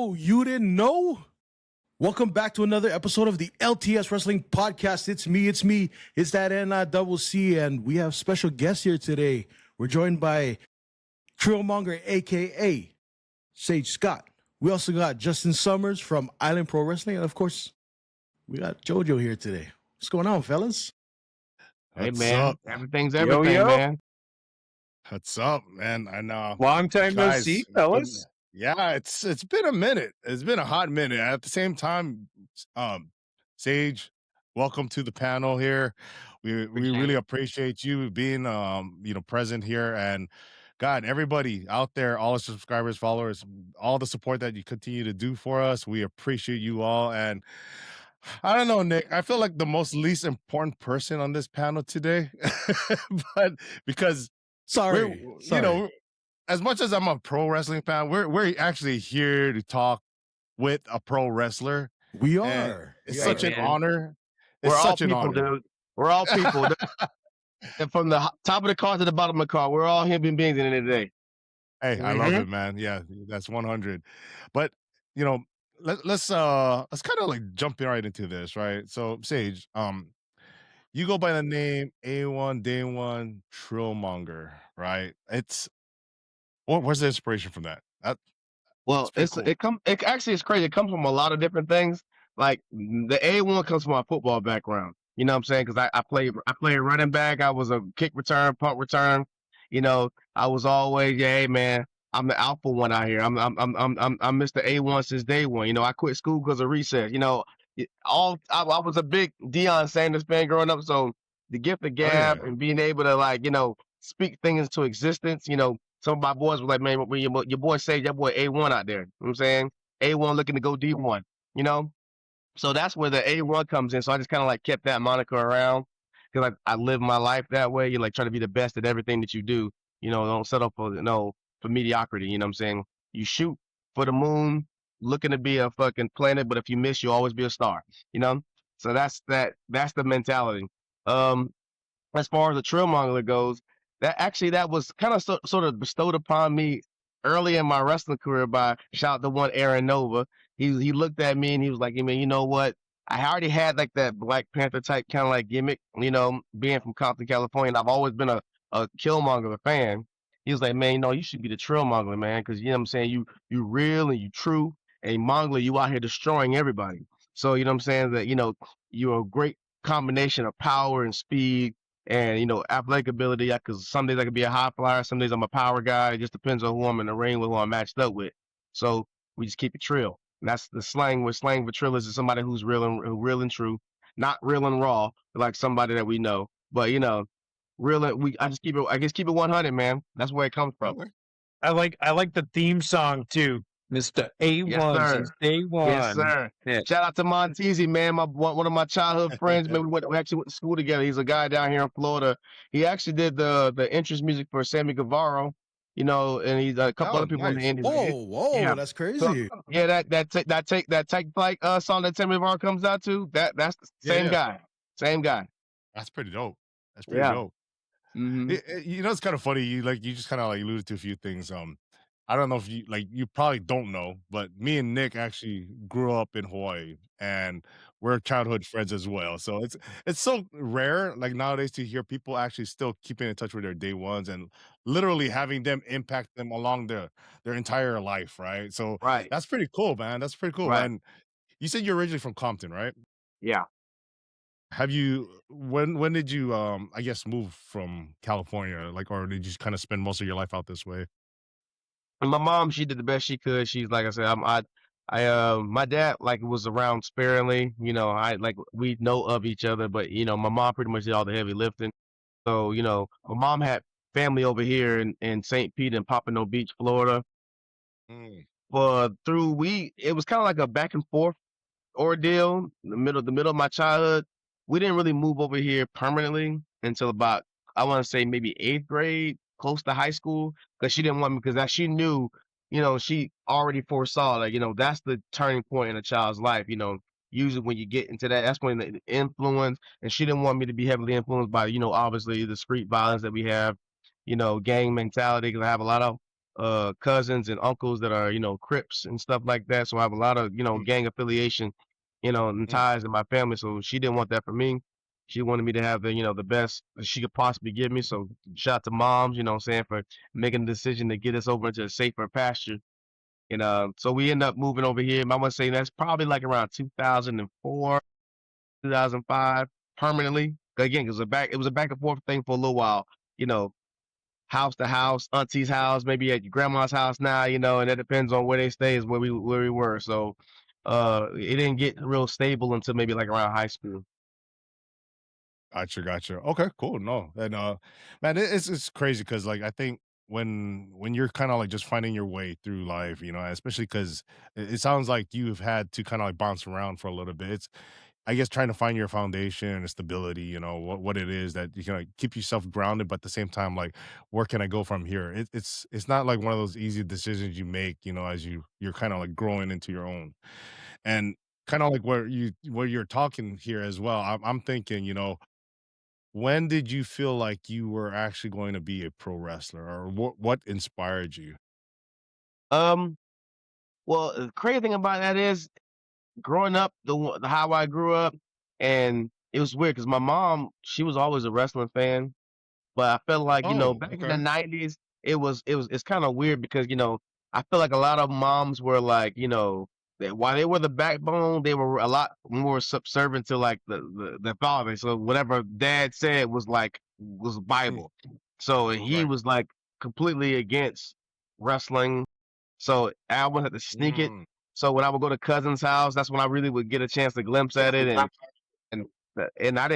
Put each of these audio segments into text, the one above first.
Oh, you didn't know? Welcome back to another episode of the LTS Wrestling Podcast. It's me. It's that NICC, and we have special guests here today. We're joined by Trillmonger, a.k.a. Sage Scott. We also got Justin Summers from Island Pro Wrestling, and of course, we got JoJo here today. What's going on, fellas? Hey, man. Everything's everything, man. What's up, man? I know. Long time no see, fellas. Yeah, it's been a minute. It's been a hot minute. At the same time, Sage, welcome to the panel here. We really appreciate you being present here, and God, everybody out there, all the subscribers, followers, all the support that you continue to do for us. We appreciate you all. And I don't know, Nick, I feel like the most least important person on this panel today, but because Sorry. you know, as much as I'm a pro wrestling fan, we're actually here to talk with a pro wrestler. We are. It's such an honor. We're It's all such an people, honor. dude. We're all people. And from the top of the car to the bottom of the car, we're all human beings in the end of the day. Hey, I love it, man. Yeah, that's 100. But let's kind of like jump right into this, right? So, Sage, you go by the name A1 Day One Trillmonger, right? Where's the inspiration from that? Well, That's pretty cool. it actually is crazy. It comes from a lot of different things. Like the A1 comes from my football background. You know what I'm saying? Because I played running back. I was a kick return, punt return. You know, I was always, hey man, I'm the alpha one out here. I'm Mr. A1 since day one. You know, I quit school because of recess. You know, I was a big Deion Sanders fan growing up. So the gift of gab and being able to speak things into existence. You know, some of my boys were like, man, when your boy Sage, that boy A1 out there. You know what I'm saying? A1 looking to go D1. You know. So that's where the A1 comes in. So I just kind of like kept that moniker around because I live my life that way. You like try to be the best at everything that you do. You know, don't settle for mediocrity. You know what I'm saying? You shoot for the moon, looking to be a fucking planet, but if you miss, you'll always be a star. You know? So that's the mentality. As far as the Trillmonger goes, that was kind of sort of bestowed upon me early in my wrestling career by shout out to one Aaron Nova. He looked at me and he was like, man, you know what? I already had like that Black Panther type kind of like gimmick, you know, being from Compton, California. And I've always been a Killmonger fan. He was like, man, you know, you should be the Trillmonger, man, because you know what I'm saying, you real and you true, and Mongler, you out here destroying everybody. So you know what I'm saying, that you know you're a great combination of power and speed and you know athletic ability. Because some days I could be a high flyer, some days I'm a power guy. It just depends on who I'm in the ring with, who I'm matched up with. So we just keep it trill. And that's the slang. With slang for trill is somebody who's real and true, not real and raw, like somebody that we know. But you know, I just keep it 100, man. That's where it comes from. I like the theme song too, Mr. A1 since day one. Yes, sir. Yeah. Shout out to Montezi, man. One of my childhood friends. Man, we actually went to school together. He's a guy down here in Florida. He actually did the entrance music for Sammy Guevara. You know, and he's a couple other people in the industry. Whoa, yeah. That's crazy. So, yeah, that take flight song that Sammy Guevara comes out to. That's the same guy. Same guy. That's pretty dope. That's pretty dope. Mm-hmm. You know, it's kind of funny. You just kind of like alluded to a few things. I don't know if you probably don't know, but me and Nick actually grew up in Hawaii, and we're childhood friends as well. So it's so rare, like nowadays, to hear people actually still keeping in touch with their day ones and literally having them impact them along their entire life, right? So that's pretty cool, man. That's pretty cool. Right. And you said you're originally from Compton, right? Yeah. Have you when did you I guess move from California, like, or did you kind of spend most of your life out this way? And my mom, she did the best she could. She's like I said, my dad like was around sparingly. You know, we know of each other, but you know, my mom pretty much did all the heavy lifting. So you know, my mom had family over here in St. Pete and Pompano Beach, Florida. But it was kind of like a back and forth ordeal. The middle of my childhood, we didn't really move over here permanently until about, I want to say maybe 8th grade, close to high school, because she didn't want me, because she knew, you know, she already foresaw that, you know, that's the turning point in a child's life. You know, usually when you get into that's when the influence, and she didn't want me to be heavily influenced by, you know, obviously the street violence that we have, you know, gang mentality, because I have a lot of cousins and uncles that are, Crips and stuff like that. So I have a lot of, Mm, gang affiliation, and mm. ties in my family. So she didn't want that for me. She wanted me to have the best that she could possibly give me. So shout out to moms, what I'm saying, for making the decision to get us over into a safer pasture. And so we end up moving over here. I want to say that's probably like around 2004, 2005, permanently. Again, it was a back and forth thing for a little while. You know, house to house, auntie's house, maybe at your grandma's house now, and that depends on where they stay is where we were. So it didn't get real stable until maybe like around high school. Gotcha. Okay, cool. No, and man, it's crazy because like I think when you're kind of like just finding your way through life, especially because it sounds like you've had to kind of like bounce around for a little bit. It's I guess trying to find your foundation and stability, what it is that you can like keep yourself grounded, but at the same time, like where can I go from here? It's not like one of those easy decisions you make, as you're kind of like growing into your own. And kind of like where you're talking here as well. I'm thinking, when did you feel like you were actually going to be a pro wrestler, or what inspired you? Um, well, the crazy thing about that is growing up, the how I grew up, and it was weird because my mom, she was always a wrestling fan. But I felt like, Oh, back in the okay. 90s, it's kind of weird because, I feel like a lot of moms were like, that while they were the backbone, they were a lot more subservient to like the father. So whatever dad said was Mm, Bible. So and he right. was like completely against wrestling. So I almost had to sneak it. Mm, So when I would go to cousin's house, that's when I really would get a chance to glimpse at it, and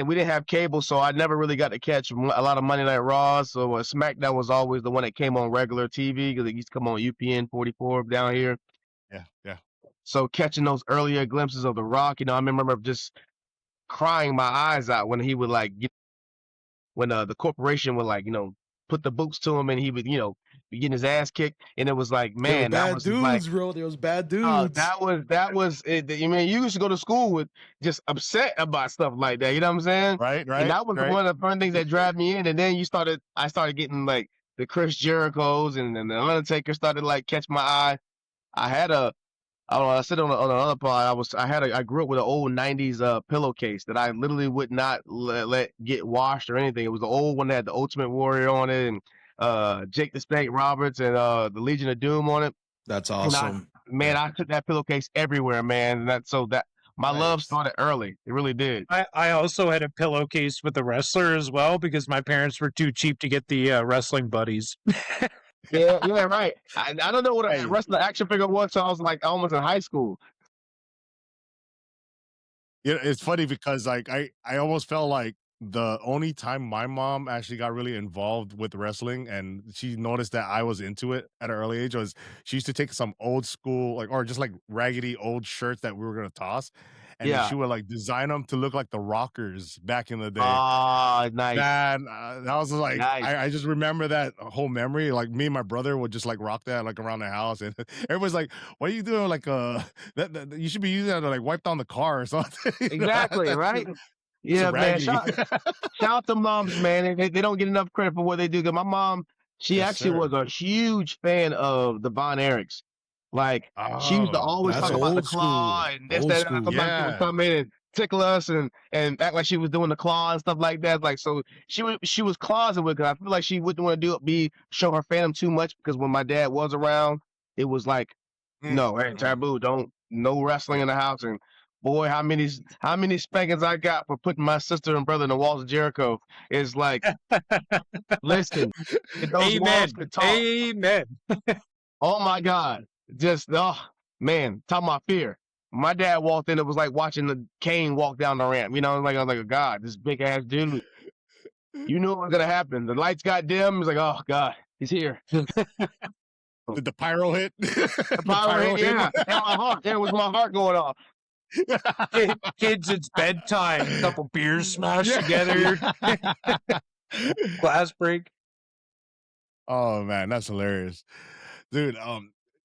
we didn't have cable, so I never really got to catch a lot of Monday Night Raws. So SmackDown was always the one that came on regular TV because it used to come on UPN 44 down here. yeah. So catching those earlier glimpses of The Rock, I remember just crying my eyes out when he would when the corporation would put the boots to him and he would be getting his ass kicked, and it was like, They were man, that bad was just like, dudes, bro. They was bad oh, dudes. that was it. I mean, you used to go to school with just upset about stuff like that. You know what I'm saying? Right, And right, that was right. one of the fun things that drive me in. And then I started getting like the Chris Jericho's and the Undertaker started like catch my eye. I had I don't know, I said on another pod, I grew up with an old '90s pillowcase that I literally would not let get washed or anything. It was the old one that had the Ultimate Warrior on it and Jake the Snake Roberts and the Legion of Doom on it. That's And awesome. man, Yeah. I took that pillowcase everywhere, man. And that my love Nice. started early. It really did. I also had a pillowcase with a wrestler as well because my parents were too cheap to get the wrestling buddies. Yeah, right. I don't know what a Hey, wrestling action figure was, so I was like almost in high school. it's funny because like I almost felt like the only time my mom actually got really involved with wrestling and she noticed that I was into it at an early age was she used to take some old school like or just like raggedy old shirts that we were gonna toss, and then Yeah. she would like design them to look like the rockers back in the day. Ah, nice, Man, that was like nice. I just remember that whole memory. Like me and my brother would just like rock that like around the house, and everyone's like, "What are you doing? Like that you should be using that to like wipe down the car or something." Exactly, right? It's Yeah, man. raggedy. Shout out to moms, man. They don't get enough credit for what they do. Cause my mom, she Yes, actually sir. was a huge fan of the Von Erichs. Like she used to Oh, always That's talk okay. about the old claw school. and this, Old that, and school. somebody would Yeah. come in and tickle us and act like she was doing the claw and stuff like that. Like so, she was closet with. Cause I feel like she wouldn't want to show her fandom too much because when my dad was around, it was like, Mm, no, hey, mhm. taboo, don't no wrestling Yeah. in the house. And boy, how many spankings I got for putting my sister and brother in the walls of Jericho is like, listen, if those walls Amen. could talk. Amen. Oh my God. Just man, talking about fear. My dad walked in, it was like watching the Kane walk down the ramp. Like I was like, God, this big ass dude. You knew it was gonna happen. The lights got dim. It's like, oh God, he's here. Did the pyro hit? The The power pyro hit, hit. yeah. And my heart. There was my heart going off. Kids, it's bedtime. Couple beers smashed Yeah. together. Glass break. Oh man, that's hilarious, dude.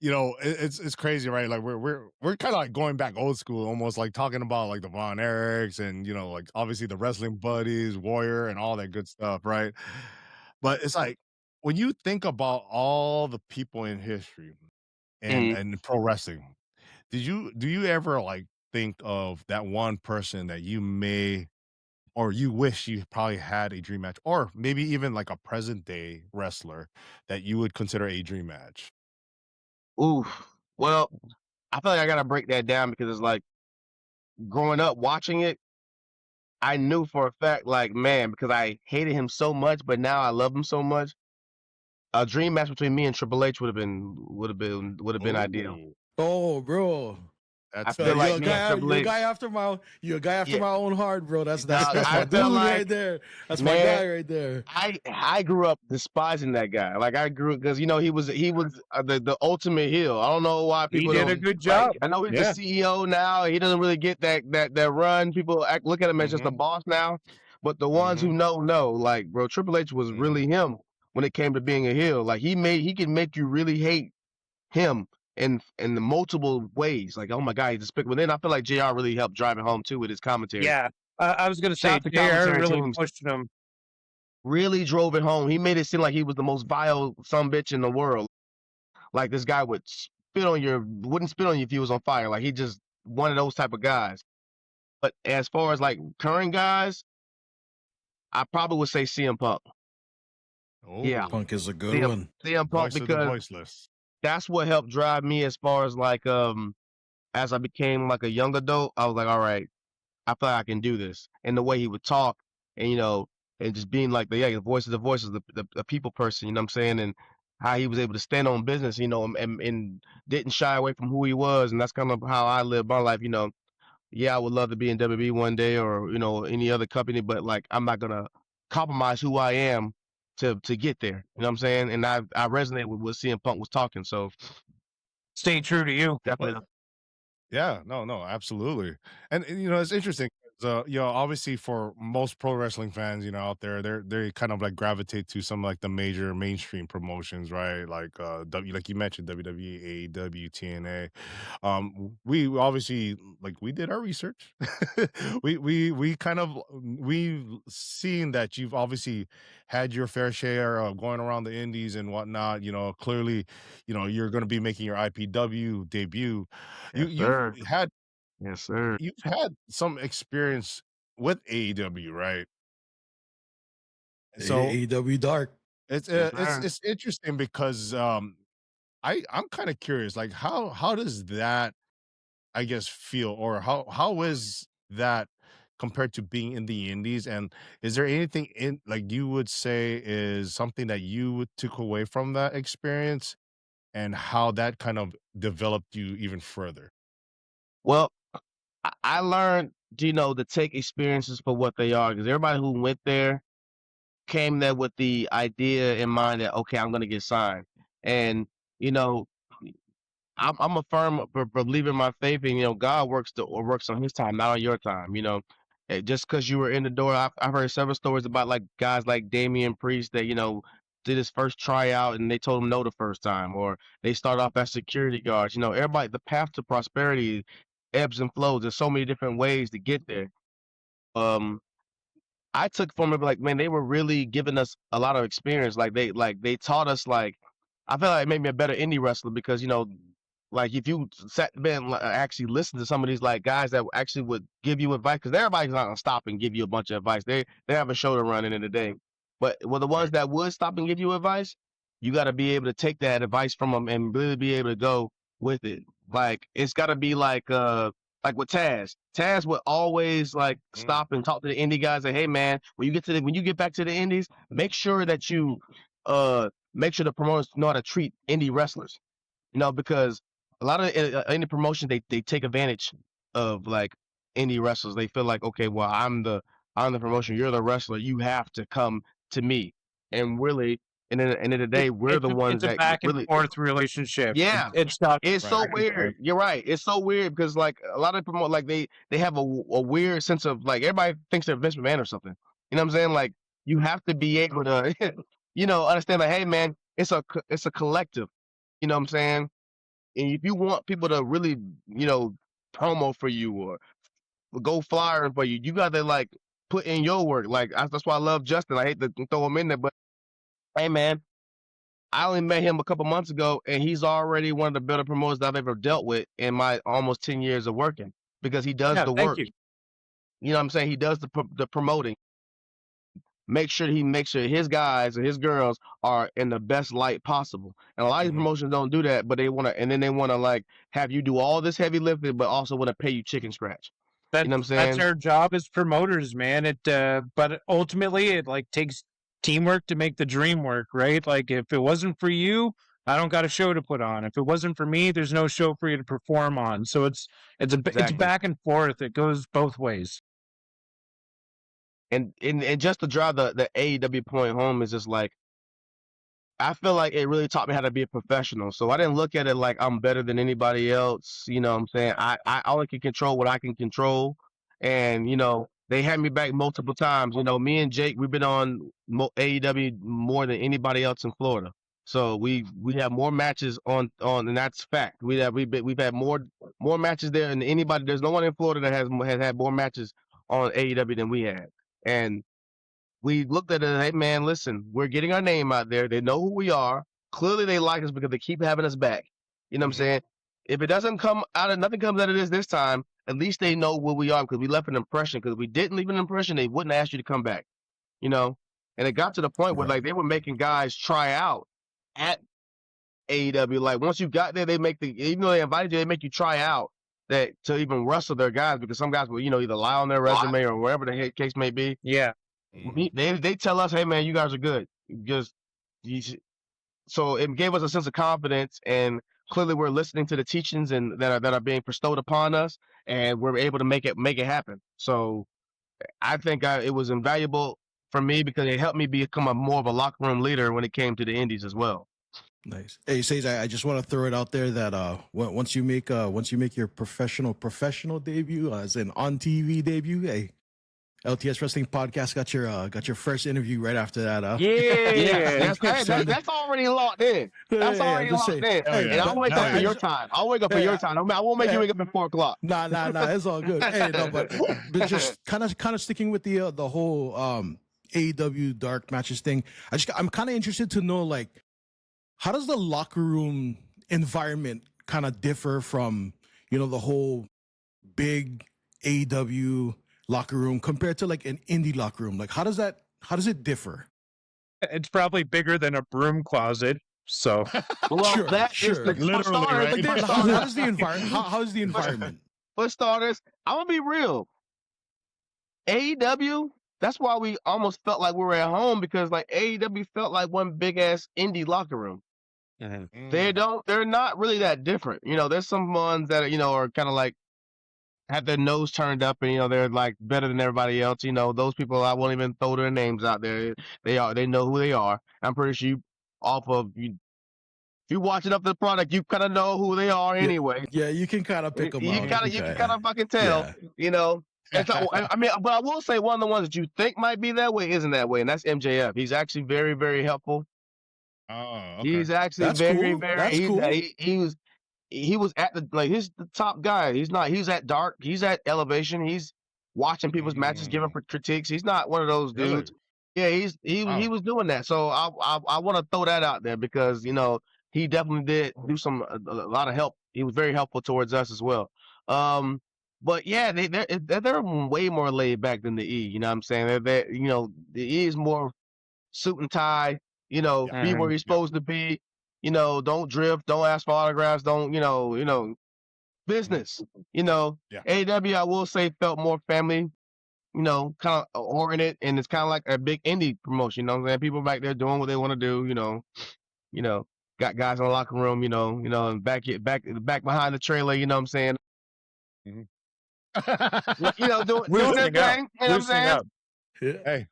It's crazy, right? Like we're kind of like going back old school, almost like talking about like the Von Erichs and like obviously the wrestling buddies, Warrior, and all that good stuff, right? But it's like when you think about all the people in history Mhm. and pro wrestling, do you ever like think of that one person that you may or you wish you probably had a dream match, or maybe even like a present day wrestler that you would consider a dream match? Oof. Well, I feel like I gotta break that down because it's like growing up watching it, I knew for a fact, like, man, because I hated him so much, but now I love him so much. A dream match between me and Triple H would have been ideal. Oh, Oh, bro. I that's feel like You're a me and guy. Triple You're a H. guy after Yeah, my own heart, bro. now That's my I feel dude like, right there. That's my man, guy right there. I grew up despising that guy. Like I grew because he was the ultimate heel. I don't know why He people did a don't good like. job. I know he's the Yeah. CEO now. He doesn't really get that run. People look at him as just a hmm boss now. But the ones hmm who know, like bro, Triple H was hmm really him when it came to being a heel. Like he can make you really hate him in the multiple ways. Like oh my god, he's despicable. Then I feel like Jr. really helped drive it home too with his commentary. Yeah. I was going to Shout say, out to JR commentary really teams. pushed him. Really drove it home. He made it seem like he was the most vile son bitch in the world. Like this guy wouldn't spit on you if he was on fire. Like he just one of those type of guys. But as far as like current guys, I probably would say CM Punk. Yeah, Oh, Punk is a good CM one. CM Punk voice of the because voiceless. that's what helped drive me as far as like as I became like a young adult. I was like, all right, I feel like I can do this. And the way he would talk, and and just being like the voice of the voices, the people person, you know what I'm saying, and how he was able to stand on business, and didn't shy away from who he was, and that's kind of how I live my life. Yeah, I would love to be in WWE one day or any other company, but like I'm not gonna compromise who I am to get there. You know what I'm saying? And I resonate with what CM Punk was talking, so Stay true to you. Well, definitely. yeah, no, absolutely. And, it's interesting 'cause, obviously for most pro wrestling fans, out there, they kind of like gravitate to some like the major mainstream promotions, right? Like like you mentioned, WWE, AEW, TNA. We obviously like we did our research. We kind of we've seen that you've obviously had your fair share of going around the indies and whatnot. Clearly, you're going to be making your IPW debut. You Yes, you've sir. had Yes, sir. you've had some experience with AEW, right? So AEW Dark. it's Yes, uh, it's sir. it's interesting because I'm kind of curious, like how does that I guess feel, or how is that compared to being in the indies? And is there anything in like you would say is something that you would took away from that experience, and how that kind of developed you even further? Well, I learned, to take experiences for what they are, because everybody who went there came there with the idea in mind that okay, I'm gonna get signed, and you know, I'm a firm believer in my faith, and God works on His time, not on your time. Just because you were in the door, I've heard several stories about like guys like Damian Priest that did his first tryout and they told him no the first time, or they started off as security guards. Everybody, the path to prosperity ebbs and flows. There's so many different ways to get there. Um, I took from it like, man, they were really giving us a lot of experience. Like they taught us like I feel like it made me a better indie wrestler because like if you sat there and actually listen to some of these like guys that actually would give you advice, because everybody's not gonna stop and give you a bunch of advice. They have a show to run in the day, but the ones Right. that would stop and give you advice, you got to be able to take that advice from them and really be able to go with it. Like it's got to be like with Taz. Taz would always like Mm, stop and talk to the indie guys. Like, hey man, when you get back to the indies, make sure that you make sure the promoters know how to treat indie wrestlers. Because a lot of indie promotions they take advantage of like indie wrestlers. They feel like okay, well I'm the promotion, you're the wrestler, you have to come to me. And really, and at the end of the It, day, we're it's the a ones it's a that back and really forth relationship. yeah, It's not it's right. so back and forth. weird. You're right. It's so weird because like a lot of people like they have a weird sense of like everybody thinks they're Vince McMahon or something. You know what I'm saying? Like you have to be able to understand like hey man, it's a collective. You know what I'm saying? And if you want people to really promo for you or go flyer for you, you got to like put in your work. Like that's why I love Justin. I hate to throw him in there, but hey man. I only met him a couple months ago, and he's already one of the better promoters that I've ever dealt with in my almost 10 years of working because he does Yeah, the thank work. you. You know what I'm saying? He does the promoting. Make sure his guys or his girls are in the best light possible. And a lot of these promotions don't do that, but they want to, and then they want to like have you do all this heavy lifting, but also want to pay you chicken scratch. You know what I'm That's saying? our job as promoters, man. But ultimately it like takes teamwork to make the dream work, right? Like if it wasn't for you, I don't got a show to put on. If it wasn't for me, there's no show for you to perform on. So it's Exactly. back and forth. It goes both ways. And just to drive the AEW point home is just like, I feel like it really taught me how to be a professional. So I didn't look at it like I'm better than anybody else. You know what I'm saying? I only can control what I can control. And, they had me back multiple times. Me and Jake, we've been on AEW more than anybody else in Florida. So we have more matches on, and that's fact. We've had more matches there than anybody. There's no one in Florida that has had more matches on AEW than we had. And we looked at it, hey man, listen, we're getting our name out there. They know who we are. Clearly they like us because they keep having us back. You know what I'm saying? If it doesn't come out of nothing comes out of this time, at least they know where we are because we left an impression. Because if we didn't leave an impression, they wouldn't ask you to come back. And it got to the point where like they were making guys try out at AEW. Like once you got there, even though they invited you, they make you try out that to even wrestle their guys because some guys will, either lie on their resume or wherever the case may be. Yeah. They tell us, hey man, you guys are good. So it gave us a sense of confidence, and clearly we're listening to the teachings and that are being bestowed upon us, and we're able to make it happen. So I think it was invaluable for me because it helped me become more of a locker room leader when it came to the indies as well. Nice. Hey, Sage, I just want to throw it out there that once you make your professional debut, as in on TV debut, hey, LTS Wrestling Podcast got your first interview right after that. Yeah, that's already locked in. That's already locked in. And I'll wake up for your time. I'll wake up for your time. I won't make you wake up at 4 o'clock. Nah, it's all good. Hey, no, but just kind of sticking with the whole AEW dark matches thing. I'm kind of interested to know, like, how does the locker room environment kind of differ from the whole big AEW locker room compared to like an indie locker room? Like how does it differ? It's probably bigger than a broom closet. So well, sure, is the literally right. Like, how is the environment? How is the environment? For starters, I'm gonna be real. AEW, that's why we almost felt like we were at home because like AEW felt like one big ass indie locker room. They're not really that different. There's some ones that are kind of like have their nose turned up and they're like better than everybody else. Those people, I won't even throw their names out there. They know who they are. I'm pretty sure if you watch enough of the product, you kind of know who they are anyway. Yeah, you can kind of pick them out. You can kind of fucking tell. And so, I mean, but I will say one of the ones that you think might be that way isn't that way, and that's MJF. He's actually very, very helpful. Oh, okay. He's actually That's very, cool. very. That's cool. He was at he's the top guy. He's at Dark. He's at Elevation. He's watching people's matches, giving critiques. He's not one of those dudes. Really? Yeah, he was doing that. So I want to throw that out there because he definitely did do a lot of help. He was very helpful towards us as well. But yeah, they're way more laid back than the E. You know what I'm saying? The E is more suit and tie. Be where you're supposed to be. Don't drift, don't ask for autographs, don't, business. AEW, I will say, felt more family, kind of oriented, and it's kind of like a big indie promotion. You know what I'm saying? People back there doing what they want to do. Got guys in the locker room. And back behind the trailer. You know what I'm saying? Mm-hmm. Doing their thing. You know what I'm saying?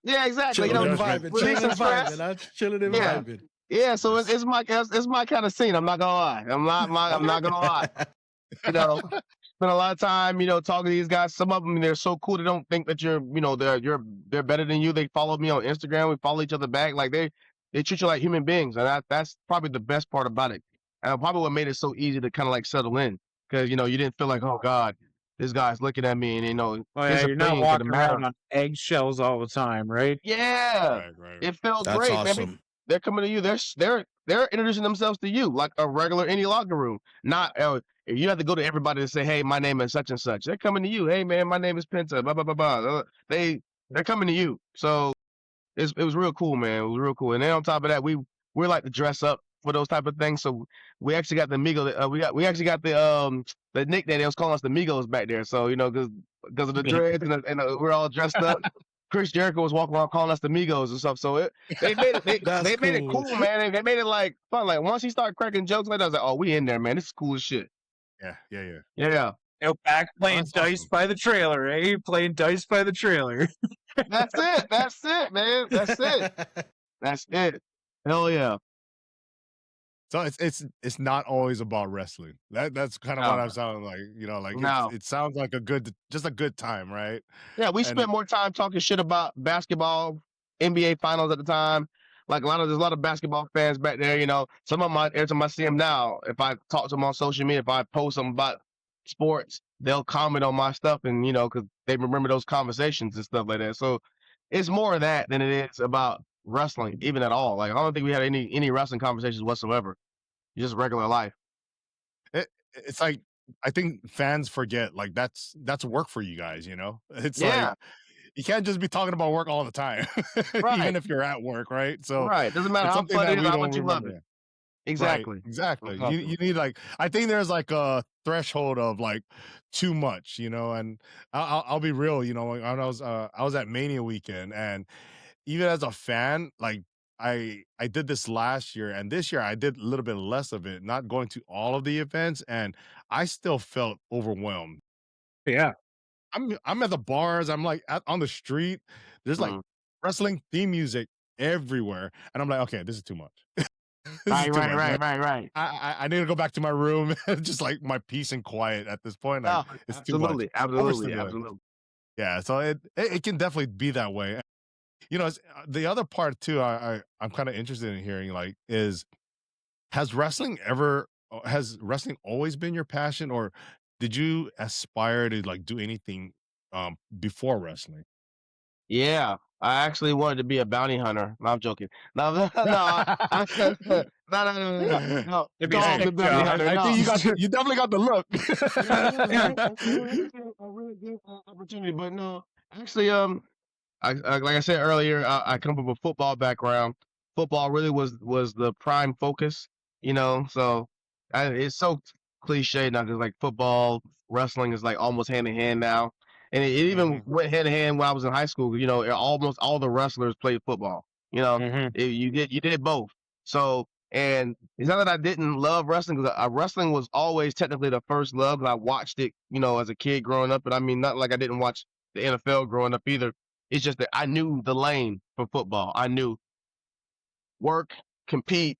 Yeah, exactly. Chilling and vibing. Yeah, so it's my kind of scene. I'm not gonna lie. I'm not gonna lie. Spend a lot of time, talking to these guys. Some of them, they're so cool. They don't think that they're better than you. They follow me on Instagram. We follow each other back. Like they treat you like human beings, and that's probably the best part about it. And probably what made it so easy to kind of like settle in because you didn't feel like, oh God, this guy's looking at me, and you're not walking around on eggshells all the time, right? Yeah, right. It felt That's great. awesome. Man. they're coming to you. They're introducing themselves to you like a regular any locker room. Not you have to go to everybody to say, hey, my name is such and such. They're coming to you. Hey man, my name is Penta. Blah blah blah blah. They're coming to you. So it was real cool, man. It was real cool. And then on top of that, we like to dress up for those type of things. So we actually got the Migos. We actually got the nickname. They was calling us the Migos back there. So because of the dreads and we're all dressed up. Chris Jericho was walking around calling us the Migos and stuff. So they made it they made it cool, man. They made it like fun. Like once he started cracking jokes like that, I was like, oh, we in there, man. This is cool as shit. Yeah. Back playing dice awesome. by the trailer, eh? Playing dice by the trailer. That's it, man. That's it. Hell yeah. So it's not always about wrestling. That's kind of what I'm sounding like. No. It sounds like a good time, right? Yeah, we spent more time talking shit about basketball, NBA finals at the time. Like there's a lot of basketball fans back there. Some of them, every time I see them now, if I talk to them on social media, if I post them about sports, they'll comment on my stuff, and because they remember those conversations and stuff like that. So it's more of that than it is about wrestling, even at all. Like I don't think we had any wrestling conversations whatsoever. Just regular life. It's like I think fans forget like that's work for you guys. It's Yeah. like you can't just be talking about work all the time, Right. even if you're at work, right? So Right. Doesn't matter it's how something fun that it is, we how don't much you love remember. it. Exactly. Right, exactly. Exactly. You need like I think there's like a threshold of like too much, and I'll be real, when I was at Mania weekend, and even as a fan, like I did this last year, and this year I did a little bit less of it, not going to all of the events, and I still felt overwhelmed. Yeah. I'm at the bars, I'm like on the street, there's like wrestling theme music everywhere, and I'm like, okay, this is too much. This is too much. Like, Right. I need to go back to my room, just like my peace and quiet at this point. Oh, It's too much. absolutely. Yeah, so it can definitely be that way. The other part too, I'm kind of interested in hearing like is has wrestling always been your passion, or did you aspire to like do anything before wrestling? Yeah, I actually wanted to be a bounty hunter. No, I'm joking. No, no, no. It'd be Dog sick, the bounty John. hunter. I No. think you definitely got the look. A really good opportunity, but no. Actually, like I said earlier, I come from a football background. Football really was the prime focus, So it's so cliche now because like football, wrestling is like almost hand in hand now, and it even went hand in hand when I was in high school. Almost all the wrestlers played football. You did both. So and it's not that I didn't love wrestling because wrestling was always technically the first love. And I watched it, as a kid growing up, but I mean not like I didn't watch the NFL growing up either. It's just that I knew the lane for football. I knew work, compete,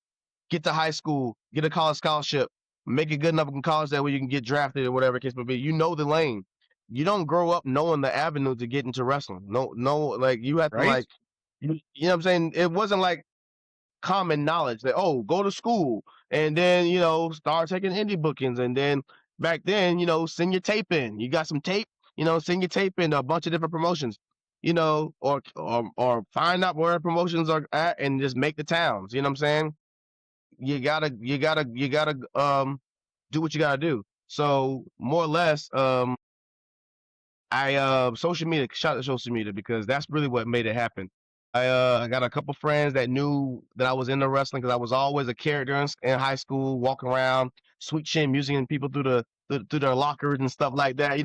get to high school, get a college scholarship, make it good enough in college that way you can get drafted or whatever the case may be. You know the lane. You don't grow up knowing the avenue to get into wrestling. No, like you have to Right? you know what I'm saying? It wasn't like common knowledge that go to school and then start taking indie bookings and then back then send your tape in. You got some tape, send your tape in to a bunch of different promotions, or find out where promotions are at and just make the towns. You know what I'm saying? You gotta do what you gotta do. So more or less, I social media, shout out to social media because that's really what made it happen. I got a couple friends that knew that I was into wrestling because I was always a character in high school, walking around, sweet chin music people through their lockers and stuff like that.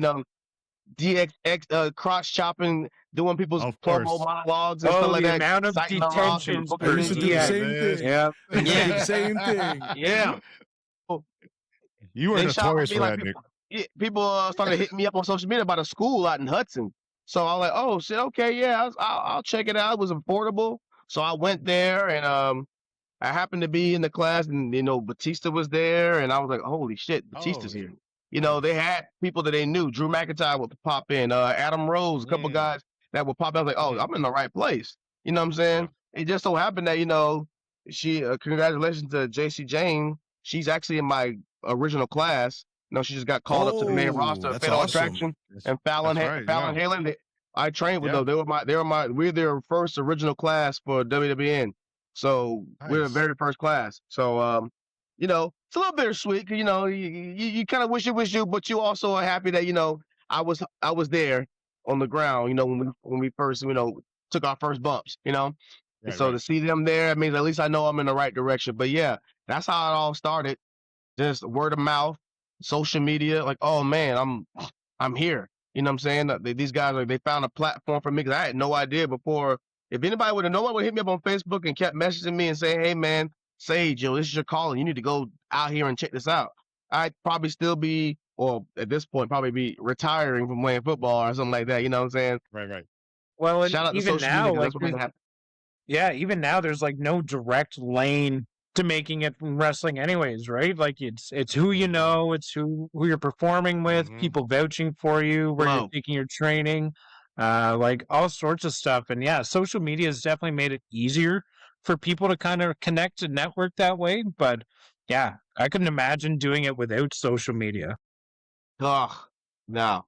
DX crotch chopping, doing people's promo monologues and stuff like the that. amount of citing them off and detentions booking for I used to them. do the Yeah, same man. thing. Yeah. I used to do Yeah. the same thing. Yeah. You were They shot notorious me for like that, Nick. people started hitting me up on social media about a school out in Hudson. So I was like, oh shit, okay, yeah, I'll check it out. It was affordable, so I went there, and I happened to be in the class, and Batista was there, and I was like, holy shit, Batista's here. They had people that they knew. Drew McIntyre would pop in, Adam Rose, a couple guys that would pop in. I was like, oh, I'm in the right place. You know what I'm saying? It just so happened that she congratulations to JC Jane. She's actually in my original class. She just got called up to the main roster of that's Fatal awesome. Attraction and Fallon That's right, Halen. I trained with them. We're their first original class for WWN. So we're the Nice. very first class. So you know, it's a little bittersweet. You know, you kind of wish it was you, but you also are happy that I was there on the ground. You know, when we first took our first bumps. You know, and Right, so right. to see them there, I mean, at least I know I'm in the right direction. But yeah, that's how it all started. Just word of mouth, social media. Like, oh man, I'm here. You know what I'm saying? These guys they found a platform for me because I had no idea before. If anybody would have, no one would hit me up on Facebook and kept messaging me and saying, "Hey man, Sage, yo, this is your calling. You need to go out here and check this out." I'd probably still be, or at this point, probably be retiring from playing football or something like that. You know what I'm saying? Right, right. Well, and Shout out to even social media now, because like that's what made it happen. yeah, even now there's like no direct lane to making it from wrestling anyways, right? Like it's who you know, it's who you're performing with, Mhm. people vouching for you, where you're Flow. taking your training, like all sorts of stuff. And yeah, social media has definitely made it easier for people to kind of connect and network that way. But yeah, I couldn't imagine doing it without social media. Ugh, no.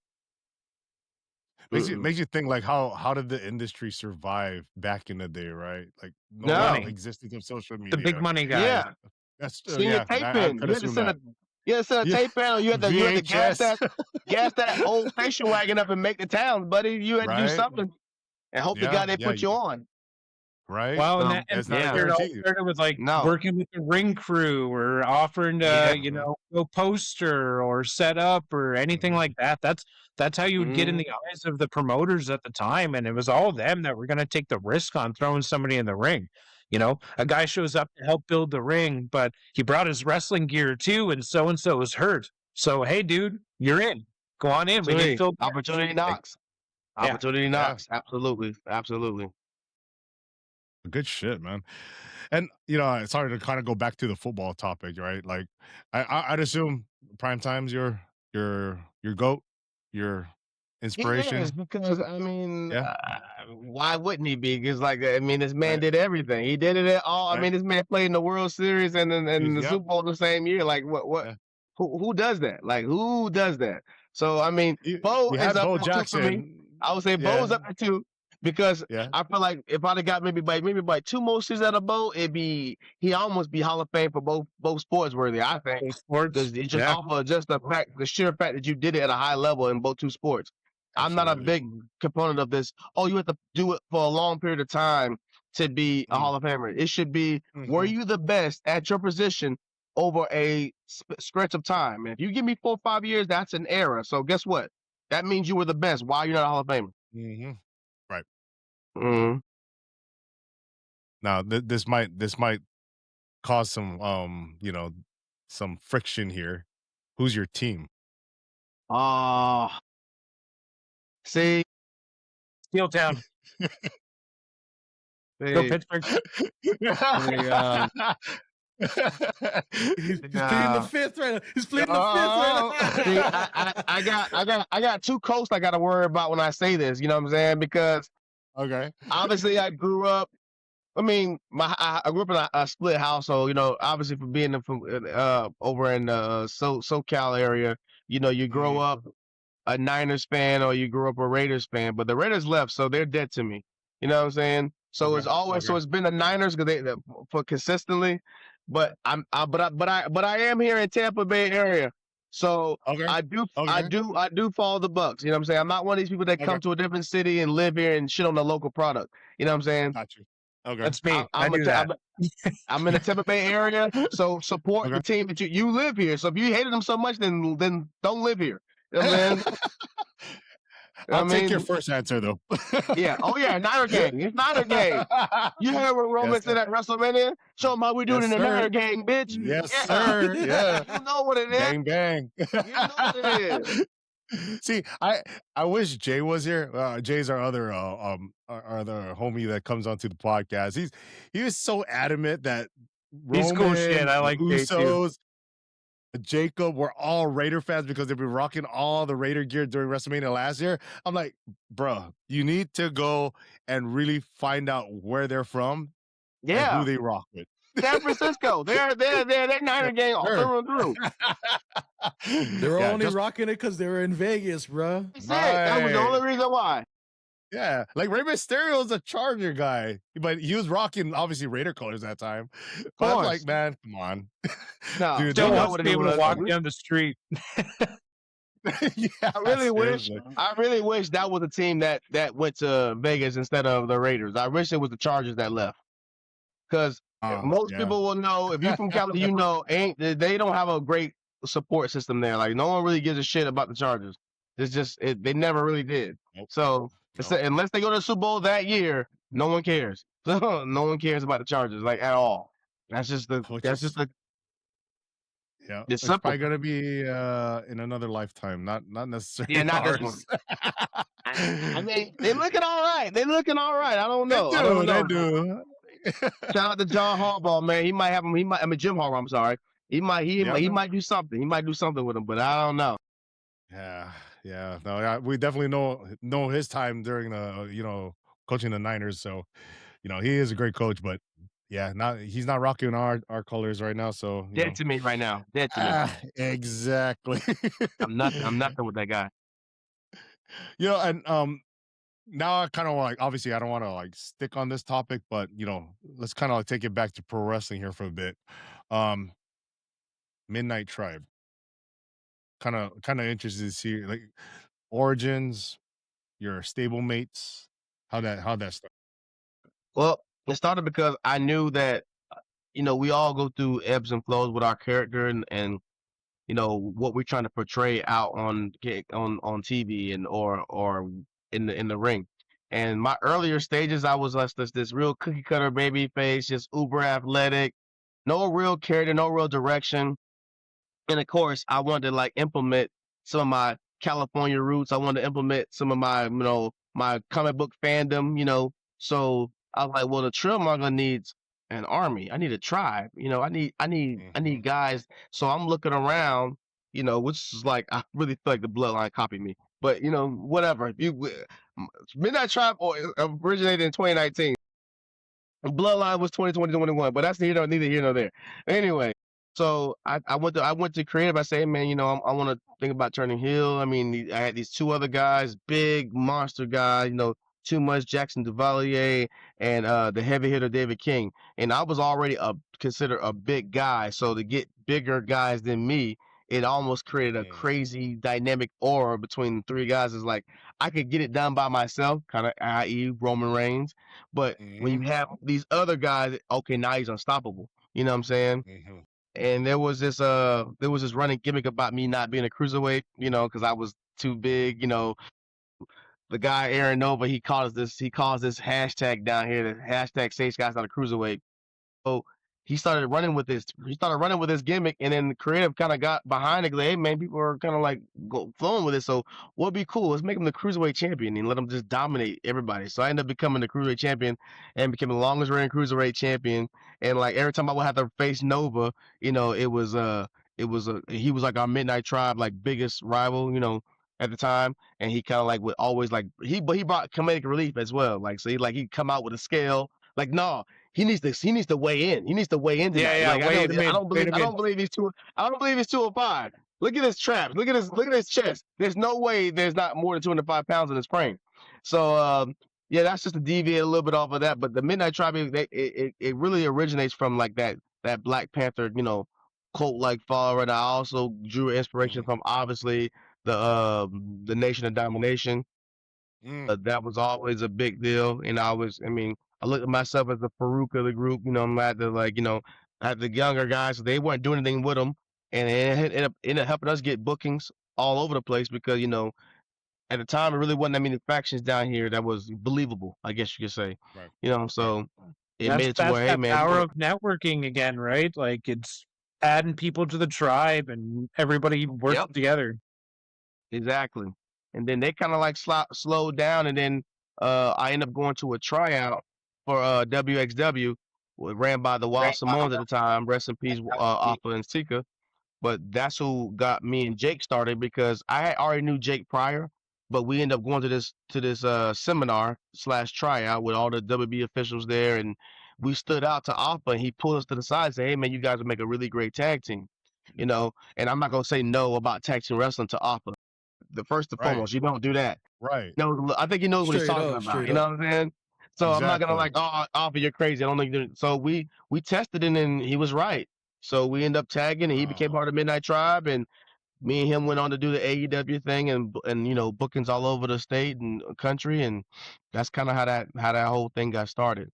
Mm-mm. Makes you think like how did the industry survive back in the day, right? Like no No. Money, existence of social the big media. money guys. Yeah. That's Send your yeah. tape I in. could assume that. You had to send a Yeah, tape in, or you had to VHS. gas that old station wagon up and make the town, buddy. You had to do Right? something and hope to Yeah, God they yeah. put you on. Right? Well, and So and It's not a yeah, it all guarantee. started with like no, working with the ring crew or offering to, yeah, Mhm, go poster or set up or anything mhm, like that. That's how you would get in mm, the eyes of the promoters at the time, and it was all them that were going to take the risk on throwing somebody in the ring. A guy shows up to help build the ring, but he brought his wrestling gear too, and so is hurt. So hey, dude, you're in. Go on in. We need opportunity, Phil. opportunity Like, knocks, yeah. opportunity yeah, knocks. Absolutely, absolutely. good shit, man. And sorry to kind of go back to the football topic, right? Like, I'd assume prime time's your goat, your He is inspiration. because I mean, Yeah, why wouldn't he be? Because like I mean, this man right, did everything. He did it at all. I right. mean, this man played in the World Series and the Yep, Super Bowl the same year. Like what? yeah. Who does that? Like who does that? So I mean, Bo You is had up Bo there too for me. Jackson. I would say Yeah, Bo's up there too because yeah. I feel like if I'd have got maybe by two more seasons out of Bo, he almost be Hall of Fame for both sports worthy. I think Play sports. because it's just Yeah. off of just the sheer fact that you did it at a high level in both two sports. I'm not a Absolutely. big component of this. Oh, you have to do it for a long period of time to be a Mm, Hall of Famer. It should be, were mhm, you the best at your position over a stretch of time? And if you give me 4 or 5 years, that's an era. So guess what? That means you were the best. Why are you not a Hall of Famer? mhm. Right. Mm. Now this might cause some some friction here. Who's your team? Oh, see, Steel Town. Go see, Pittsburgh. see, He's pleading the fifth right now. He's pleading the oh, fifth see, right now. I got two coasts I got to worry about when I say this. You know what I'm saying? Because Okay. obviously I grew up. I mean, I grew up in a split household. You know, obviously from being from over in SoCal area. You know, you grow Mhm. up a Niners fan or you grew up a Raiders fan, but the Raiders left, so they're dead to me. You know what I'm saying? So Okay. it's always Okay. it's been the Niners because for consistently, but I am here in Tampa Bay area, so Okay. I Okay. do follow the Bucks. You know what I'm saying? I'm not one of these people that Okay. come to a different city and live here and shit on the local product. You know what I'm saying? Got you. Okay. That's me. I I'm do that. I'm in the Tampa Bay area, so support the Okay. team that you live here. So if you hated them so much, then don't live here. You know what I'm saying? I I'll take your mean, first answer though. yeah. Oh yeah, Niner gang. It's Niner gang. You heard what Yes, Roman sir. said at WrestleMania? Show them how we do it Yes, in the sir. Niner gang, bitch. Yes, Yeah. sir. Yeah. You know what it is. Bang bang. You know what it is. See, I wish Jay was here. Jay's our other our other homie that comes onto the podcast. He was so adamant that He's cool shit. Roman, I the like Jay too. Usos, Jacob were all Raider fans because they've been rocking all the Raider gear during WrestleMania last year. I'm like, bro, you need to go and really find out where they're from and who Yeah. they rock with. San Francisco. They're Niner gang all Sure. through and through. They were Yeah, only just rocking it because they were in Vegas, bro. That's it. That was the right. only reason why. Yeah, like Rey Mysterio is a Charger guy, but he was rocking obviously Raider colors that time. But I'm like, course. man, come on, No, dude. they Still That, know wants what to it be able to was. walk down the street. yeah, I really wish seriously. that was a team that went to Vegas instead of the Raiders. I wish it was the Chargers that left. Because most Yeah, people will know, if you're from Cali, you know, they don't have a great support system there. Like no one really gives a shit about the Chargers. It's just they never really did. nope, So nope. unless they go to the Super Bowl that year, no one cares. So no one cares about the Chargers like at all. That's just Which is yeah, it's it's simple. probably gonna be in another lifetime, not necessarily Yeah, not this one. ours. I mean, they looking all right. They looking all right. I don't They know. I do, don't they know. do. Shout out to John Harbaugh, man. He might have him. I mean Jim Harbaugh. I'm sorry. He Yeah, he man. might do something. He might do something with him, but I don't know. Yeah, yeah. No, yeah, we definitely know his time during the coaching the Niners. So he is a great coach, but yeah, he's not rocking our colors right now. So Dead to me right now. Dead to me. exactly. I'm nothing. I'm nothing with that guy. And now I kind of like, obviously I don't want to like stick on this topic, but let's kind of like take it back to pro wrestling here for a bit. Um, Midnight Tribe. Kind of interested to see like origins, your stable mates, how that started. Well, it started because I knew that we all go through ebbs and flows with our character and what we're trying to portray out on TV and or in the ring. And my earlier stages, I was like this real cookie cutter baby face, just uber athletic, no real character, no real direction. And of course, I wanted to like implement some of my California roots. I wanted to implement some of my my comic book fandom. So I was like, well, the Trillmonger needs an army. I need a tribe. I need Mhm. guys. So I'm looking around. Which is like I really feel like the bloodline copied me. But whatever. If you Midnight Tribe originated in 2019. Bloodline was 2020-21, but that's neither here nor there. Anyway, so I went to creative. I say, man, I want to think about turning heel. I mean, I had these two other guys, big monster guys, too much Jackson Duvalier and the heavy hitter David King, and I was already considered a big guy. So to get bigger guys than me, it almost created a Mm, crazy dynamic aura between the three guys. It's like I could get it done by myself, kind of, i.e., Roman Reigns. But when you mhm, have these other guys, okay, now he's unstoppable. You know what I'm saying? mhm, And there was this running gimmick about me not being a cruiserweight, because I was too big. The guy Aaron Nova, he calls this hashtag down here, the hashtag Sage Guy's not a cruiserweight. So he started running with this. He started running with this gimmick, and then the creative kind of got behind it. Like, hey man, people are kind of like flowing with it. So what'd be cool? Let's make him the cruiserweight champion and let him just dominate everybody. So I ended up becoming the cruiserweight champion and became the longest reigning cruiserweight champion. And like every time I would have to face Nova, he was like our Midnight Tribe like biggest rival, at the time. And he kind of like would always like but he brought comedic relief as well. Like so he'd come out with a scale. Like, no, he needs to weigh in. He needs to weigh in tonight. Yeah, Like wait a minute. I don't believe I don't believe he's 205. Look at his traps. Look at his chest. There's no way there's not more than 205 pounds in his frame. So yeah, that's just to deviate a little bit off of that. But the Midnight Tribe, it really originates from like that Black Panther, cult like follower. I also drew inspiration mhm, from obviously the Nation of Domination. mm, That was always a big deal. And I mean, I look at myself as the Farouk of the group. I'm at the like, at the younger guys. They weren't doing anything with them, and it ended up helping us get bookings all over the place because at the time it really wasn't that many factions down here that was believable. I guess you could say, right, right. so it made That's it to where, hey that man, power of networking again, right? Like it's adding people to the tribe and everybody working yep, together. exactly. And then they kind of like slowed down, and then I ended up going to a tryout for WXW, ran by the Wild Samoans at the time. Rest in peace, Alpha and Sika. But that's who got me and Jake started because I had already knew Jake prior, but we ended up going to this seminar slash tryout with all the WB officials there, and we stood out to Alpha, and he pulled us to the side and said, "Hey man, you guys would make a really great tag team," And I'm not gonna say no about tag team wrestling to Alpha. The first and Right. foremost, you don't do that. Right. No, I think he knows what he's Straight talking up, about. straight You know up. what I'm saying? So I'm not gonna Exactly. like, oh, Alpha, you're crazy. I don't think. So we tested it, and he was right. So we end up tagging, and he became part of Midnight Tribe, and me and him went on to do the AEW thing, and bookings all over the state and country, and that's kind of how that whole thing got started.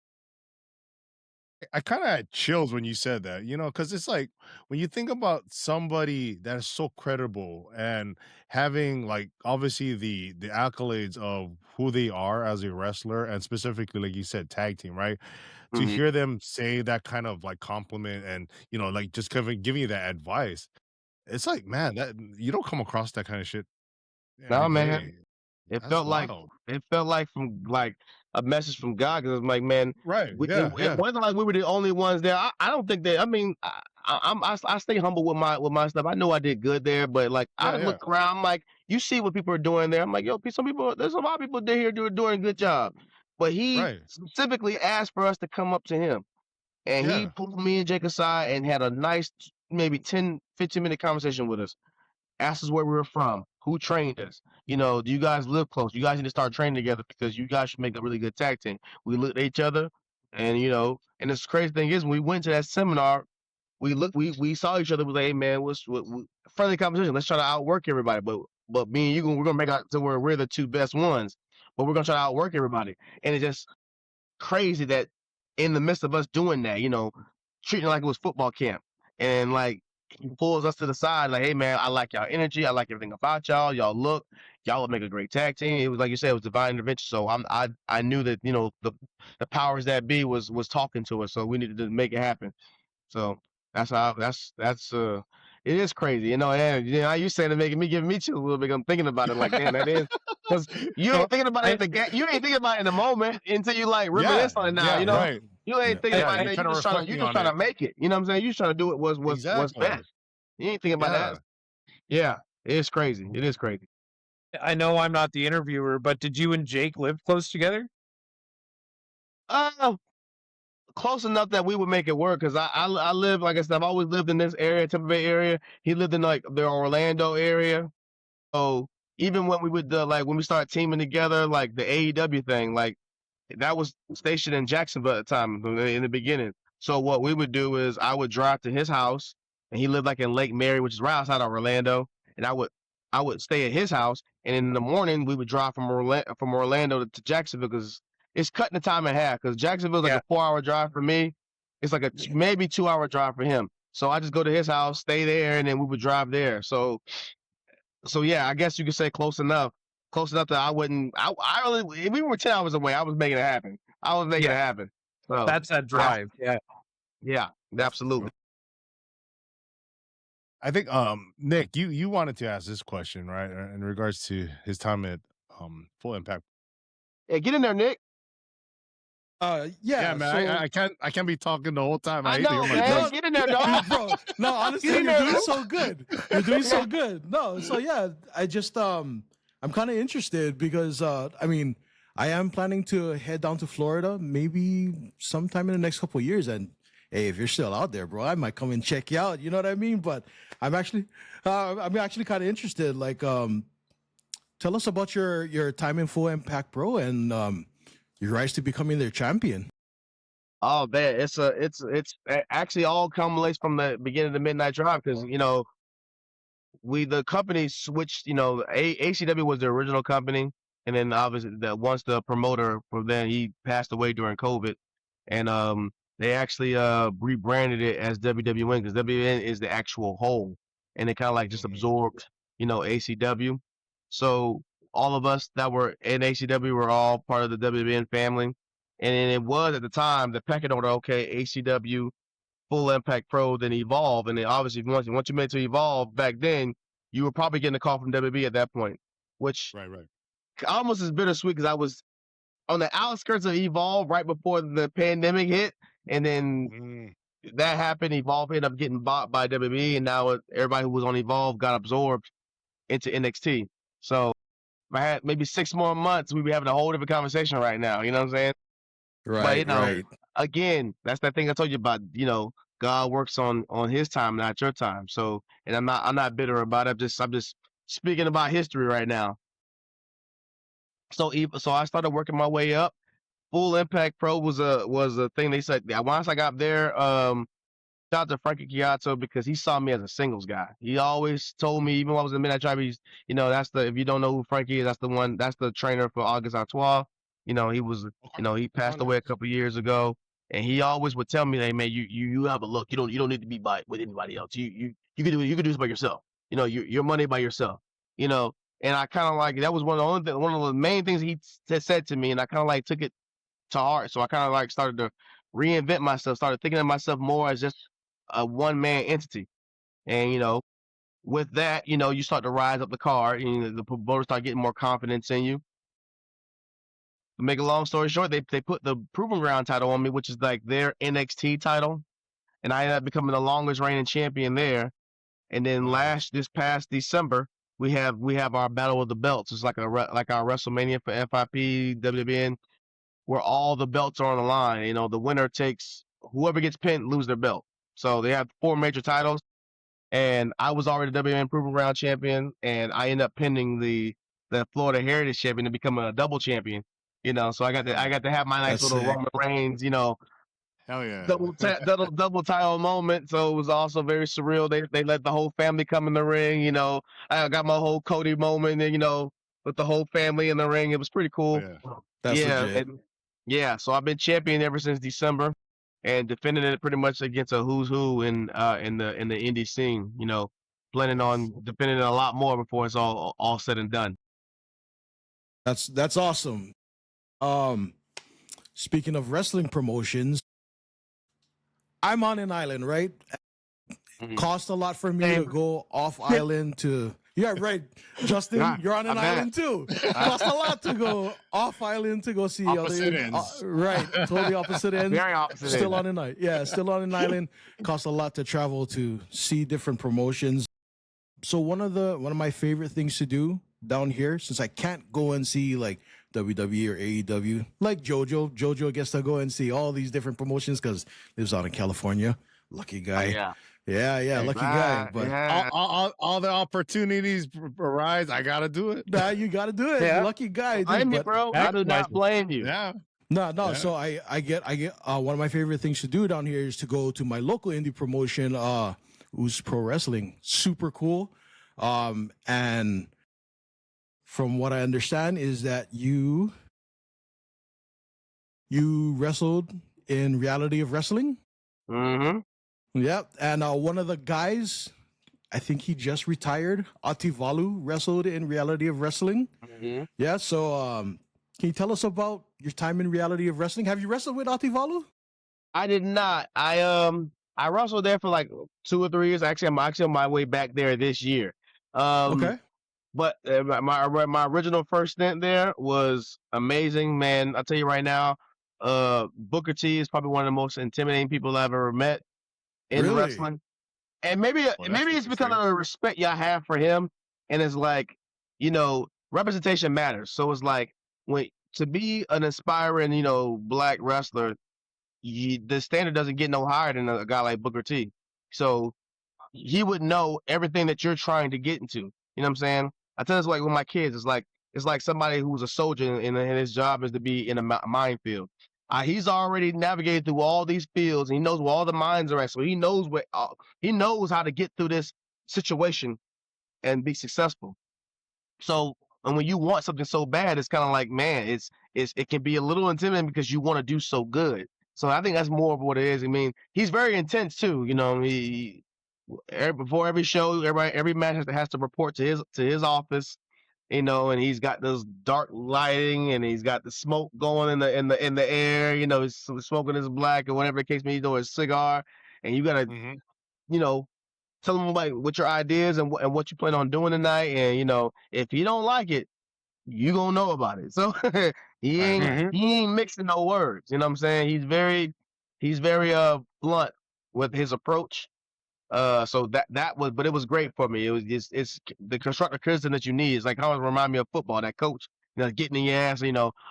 I kind of had chills when you said that, because it's like when you think about somebody that is so credible and having like obviously the accolades of who they are as a wrestler and specifically like you said tag team, right? To Mhm. hear them say that kind of like compliment and like just kind of giving you that advice, it's like man, that you don't come across that kind of shit every Nah, man. day. It That's felt like wild. from like a message from God, because it's like, man, Right. it, Yeah. it Yeah. wasn't like we were the only ones there. I don't think that. I mean, I stay humble with my stuff. I know I did good there, but like I Yeah. Yeah. look around, I'm like, you see what people are doing there. I'm like, yo, some people, there's a lot of people there here doing a good job, but he Right. specifically asked for us to come up to him, and he Yeah. pulled me and Jake aside and had a nice maybe 10-15 minute conversation with us. Asked us where we were from, who trained us. Do you guys live close? You guys need to start training together because you guys should make a really good tag team. We looked at each other, and and this crazy thing is, when we went to that seminar, we saw each other. We was like, hey man, what friendly conversation? Let's try to outwork everybody. But me and you, we're gonna make out to where we're the two best ones, but we're gonna try to outwork everybody. And it's just crazy that in the midst of us doing that, treating it like it was football camp, and like he pulls us to the side, like, "Hey man, I like y'all energy. I like everything about y'all. Y'all would make a great tag team." It was like you said, it was divine intervention. So I knew that the powers that be was talking to us, so we needed to make it happen. So that's it is crazy, and you saying it making me giving me chills a little bit. I'm thinking about it like, damn, that is, because you So ain't thinking about it in the you ain't thinking about it in the moment until you like yeah. reminisce on it now. Yeah. Right. You ain't thinking Yeah. about it. You're Then kind of you reflecting just on trying to it. make it. You know what I'm saying? You just trying to do it what's Exactly. best. You ain't thinking about Yeah. that. Yeah, it is crazy. It is crazy. I know I'm not the interviewer, but did you and Jake live close together? Uh, Close enough that we would make it work, because I live, like I said, I've always lived in this area, Tampa Bay area. He lived in like the Orlando area. So even when we would like when we started teaming together, like the AEW thing, like that was stationed in Jacksonville at the time in the beginning. So what we would do is I would drive to his house, and he lived like in Lake Mary, which is right outside of Orlando, and I would stay at his house, and in the morning we would drive from Orlando to Jacksonville, because it's cutting the time in half. Because Jacksonville's like Yeah. a 4-hour drive for me, it's like a maybe 2-hour drive for him. So I just go to his house, stay there, and then we would drive there. So yeah, I guess you could say close enough. Close enough that I wouldn't. I really. If we were 10 hours away, I was making it happen. I was making it Yeah. happen. So That's that drive. Yeah. yeah, absolutely. I think Nick, you wanted to ask this question, right? In regards to his time at Full Impact. Yeah, get in there, Nick. Yeah, Yeah, man. so I can't be talking the whole time. I I hate to hear know, my man. voice. Get in there, dog. bro, no, honestly, Get in you're there, doing dude. so good. You're doing so good. No, so yeah, I just I'm kind of interested because I mean, I am planning to head down to Florida maybe sometime in the next couple of years, and hey, if you're still out there, bro, I might come and check you out. You know what I mean? But I'm actually kind of interested. Like, tell us about your time in Full Impact Pro and your rise to becoming their champion. Oh man, it's actually all culminates from the beginning of the Midnight Drive, because the company switched. ACW was the original company, and then obviously once the promoter from then, he passed away during COVID, and they actually rebranded it as WWN, because WWN is the actual whole, and it kind of like just Mhm. absorbed ACW. So all of us that were in ACW were all part of the WWN family, and then it was at the time the pecking order. Okay, ACW, Full Impact Pro, then Evolve, and then obviously once you made it to Evolve back then, you were probably getting a call from WB at that point, which Right, right. almost is bittersweet, because I was on the outskirts of Evolve right before the pandemic hit, and then Mm, that happened. Evolve ended up getting bought by WB, and now everybody who was on Evolve got absorbed into NXT. So if I had maybe 6 more months, we'd be having a whole different conversation right now. You know what I'm saying? But Right, right. right. again, that's that thing I told you about. God works on His time, not your time. So, and I'm not bitter about it. I'm just speaking about history right now. So I started working my way up. Full Impact Pro was a thing. They said once I got there, shout out to Frankie Chiato because he saw me as a singles guy. He always told me, even when I was in the Midnight Tribe, that's if you don't know who Frankie is, that's the trainer for August Artois. He was, he passed away a couple years ago, and he always would tell me, "Hey man, you have a look. You don't need to be with anybody else. You can do this by yourself. Your money by yourself. You know." And I kind of like that was one of the main things he said to me, and I kind of like took it to heart. So I kind of like started to reinvent myself, started thinking of myself more as just a one man entity. And with that, you start to rise up the card, and the promoters start getting more confidence in you. To make a long story short, they put the Proving Ground title on me, which is like their NXT title, and I ended up becoming the longest reigning champion there. And then this past December, we have our Battle of the Belts. It's like our WrestleMania for FIP, WWN, where all the belts are on the line. The winner takes whoever gets pinned lose their belt. So they have 4 major titles, and I was already WWN Proving Ground champion, and I ended up pinning the Florida Heritage champion to become a double champion. So I got to have my nice little Roman Reigns, Hell yeah, double title moment. So it was also very surreal. They let the whole family come in the ring. I got my whole Cody moment, and with the whole family in the ring. It was pretty cool. That's legit. So I've been champion ever since December, and defending it pretty much against a who's who in the indie scene. Planning on defending it a lot more before it's all said and done. That's awesome. Speaking of wrestling promotions, I'm on an island, right? Cost a lot for me to go off island to. Yeah, right. Justin, you're on an island too. Cost a lot to go off island to go see opposite ends. Right, totally opposite ends. Very opposite. Still on an island. Yeah, still on an island. Cost a lot to travel to see different promotions. So one of my favorite things to do down here, since I can't go and see like WWE or AEW, like JoJo gets to go and see all these different promotions because lives out in California. Lucky guy. Oh, yeah, lucky guy. But all the opportunities arise. I gotta do it. Nah, you gotta do it. Yeah. Lucky guy, Blame dude. you, bro. I do not blame you. Yeah. No. Yeah. So I get one of my favorite things to do down here is to go to my local indie promotion, who's pro wrestling. Super cool. And from what I understand is that you wrestled in Reality of Wrestling. Mm-hmm. Yep. And one of the guys, I think he just retired, Ativalu, wrestled in Reality of Wrestling. Mm-hmm. Yeah. So can you tell us about your time in Reality of Wrestling? Have you wrestled with Ativalu? I did not. I wrestled there for like 2 or 3 years. Actually, I'm on my way back there this year. Okay. But my original first stint there was amazing, man. I'll tell you right now, Booker T is probably one of the most intimidating people I've ever met in wrestling. And maybe it's because of the respect y'all have for him. And it's like, representation matters. So it's like to be an aspiring, black wrestler, the standard doesn't get no higher than a guy like Booker T. So he would know everything that you're trying to get into. You know what I'm saying? I tell this like with my kids, it's like somebody who's a soldier and his job is to be in a minefield. He's already navigated through all these fields, and he knows where all the mines are at. So he knows how to get through this situation and be successful. So, and when you want something so bad, it's kind of like, man, it can be a little intimidating because you want to do so good. So I think that's more of what it is. I mean, he's very intense too. Before every show, every match has to report to his office, and he's got those dark lighting, and he's got the smoke going in the air. He's smoking his black or whatever the case may be, doing his cigar, and you gotta, tell him like what your ideas and what you plan on doing tonight, and if he don't like it, you gonna know about it. So he ain't mixing no words. You know what I'm saying? He's very blunt with his approach. So but it was great for me. It was it's the constructive criticism that you need. It's like how it remind me of football. That coach, getting in your ass,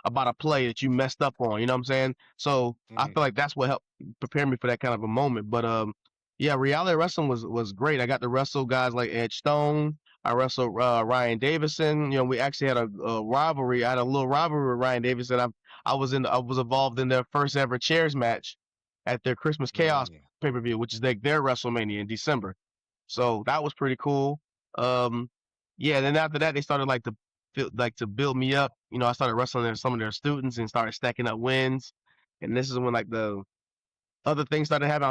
about a play that you messed up on. You know what I'm saying? So I feel like that's what helped prepare me for that kind of a moment. But yeah, reality wrestling was great. I got to wrestle guys like Edge Stone, I wrestled Ryan Davison. You know, we actually had a rivalry. I had a little rivalry with Ryan Davison. I was involved in their first ever chairs match at their Christmas Chaos Mm. pay-per-view, which is like their WrestleMania in December. So that was pretty cool. Yeah. Then after that, they started to build me up. You know, I started wrestling some of their students and started stacking up wins. And this is when like the other things started happening.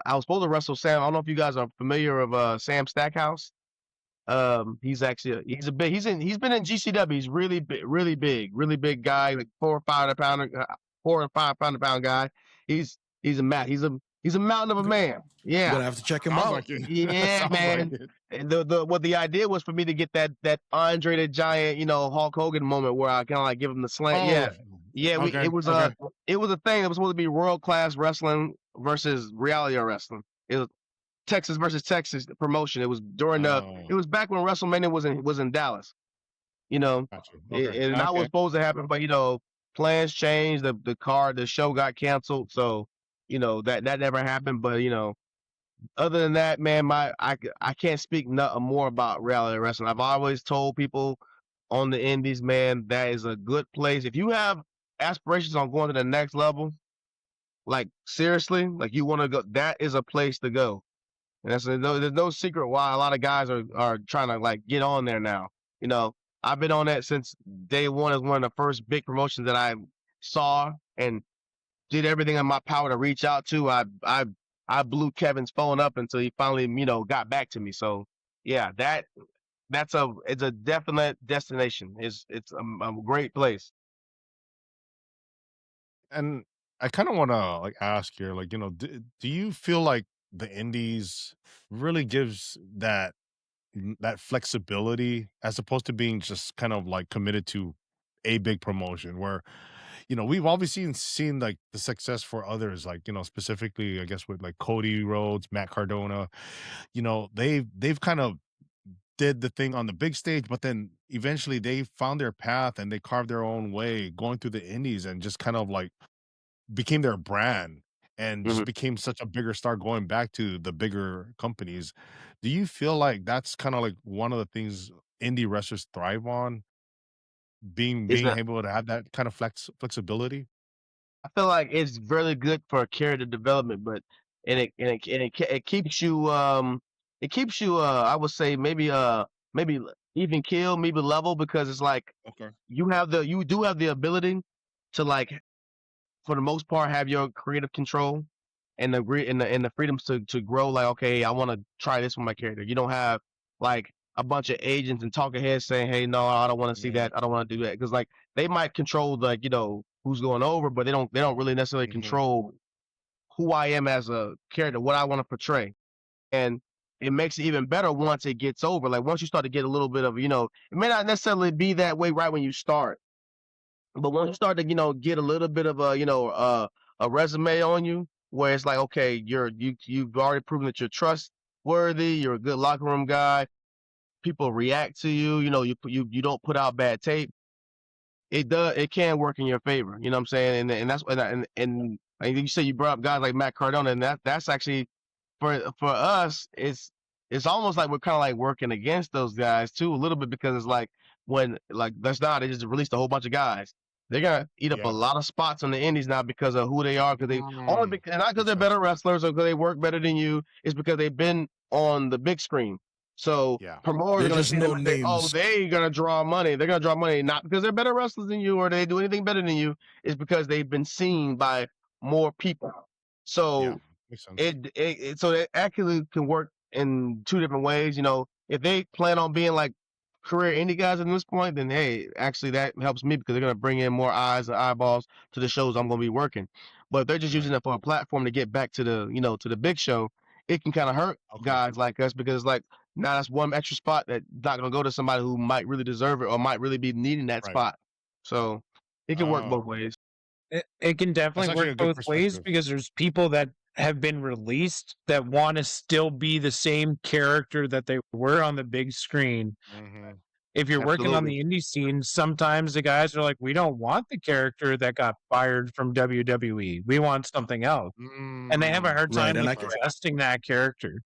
I was supposed to wrestle Sam. I don't know if you guys are familiar of Sam Stackhouse. He's actually he's been in GCW. He's really big guy, like 4 or 5 pound guy. He's a he's a mountain of a man. You're Yeah, gonna have to check him Sounds out. like it. yeah, Sounds man. like it. And the idea was for me to get that Andre the Giant, you know, Hulk Hogan moment where I kind of like give him the slant. Oh, Yeah, yeah. okay, It was okay. it was a thing. It was supposed to be world class wrestling versus reality wrestling. It was Texas versus Texas promotion. It was during Oh, it was back when WrestleMania was in Dallas, you know, got you. Okay, and that was Okay. supposed to happen, but you know, plans changed. The show got canceled, so you know that never happened. But you know, other than that, man, I can't speak more about reality wrestling. I've always told people on the indies, man, that is a good place. If you have aspirations on going to the next level, like seriously, like you want to go, that is a place to go. And there's no secret why a lot of guys are trying to like get on there now. You know, I've been on that since day one as one of the first big promotions that I saw and did everything in my power to reach out to. I blew Kevin's phone up until he finally, you know, got back to me. So yeah, it's a definite destination. It's a great place. and I kind of want to like ask here, like, do you feel like the indies really gives that flexibility as opposed to being just kind of like committed to a big promotion where we've obviously seen like the success for others, like specifically I guess with like Cody Rhodes, Matt Cardona, they've kind of did the thing on the big stage, but then eventually they found their path and they carved their own way going through the indies and just kind of like became their brand and just Mhm. became such a bigger star going back to the bigger companies. Do you feel like that's kind of like one of the things indie wrestlers thrive on, being It's being not. able to have that kind of flexibility? I feel like it's really good for character development, but it keeps you I would say maybe even kill, maybe level, because it's like Okay. you do have the ability to like for the most part have your creative control and the freedoms to grow. Like, okay, I want to try this with my character. You don't have like a bunch of agents and talking heads saying, hey, no, I don't want to see Mm-hmm. that, I don't want to do that, because like they might control like, you know, who's going over, but they don't really necessarily Mm-hmm. control who I am as a character, what I want to portray. And it makes it even better once it gets over. Like once you start to get a little bit of, you know, it may not necessarily be that way right when you start, but once you start to, you know, get a little bit of a resume on you, where it's like, okay, you've already proven that you're trustworthy, you're a good locker room guy, people react to you, you know, you don't put out bad tape. It can work in your favor. You know what I'm saying? And that's and you say you brought up guys like Matt Cardona, and that's actually for us, it's almost like we're kind of like working against those guys too a little bit, because it's like when like that's not they just released a whole bunch of guys. They're gonna eat up a Yeah. lot of spots on the indies now because of who they are. Because they only Mm, because not because makes they're sense. better wrestlers or because they work better than you. It's because they've been on the big screen. So Yeah. promoters are They're gonna just see them no and say, "Oh, names. they're gonna draw money. They're gonna draw money not because they're better wrestlers than you or they do anything better than you. It's because they've been seen by more people." Yeah. So Makes sense. so it actually can work in two different ways. You know, if they plan on being like career indie guys at this point, then hey, actually that helps me because they're gonna bring in more eyes and eyeballs to the shows I'm gonna be working. But if they're just Right. using it for a platform to get back to the to the big show, it can kind of hurt Okay. guys like us, because like now that's one extra spot that's not gonna go to somebody who might really deserve it or might really be needing that Right. spot. So it can work both Oh, ways. It can that's definitely actually work a good both ways perspective. because there's people that have been released that want to still be the same character that they were on the big screen. Hmm. If you're working on Absolutely. the indie scene, sometimes the guys are like, we don't want the character that got fired from WWE. We want something else. And they have a Mm, hard Right. time And with I right. adjusting that character.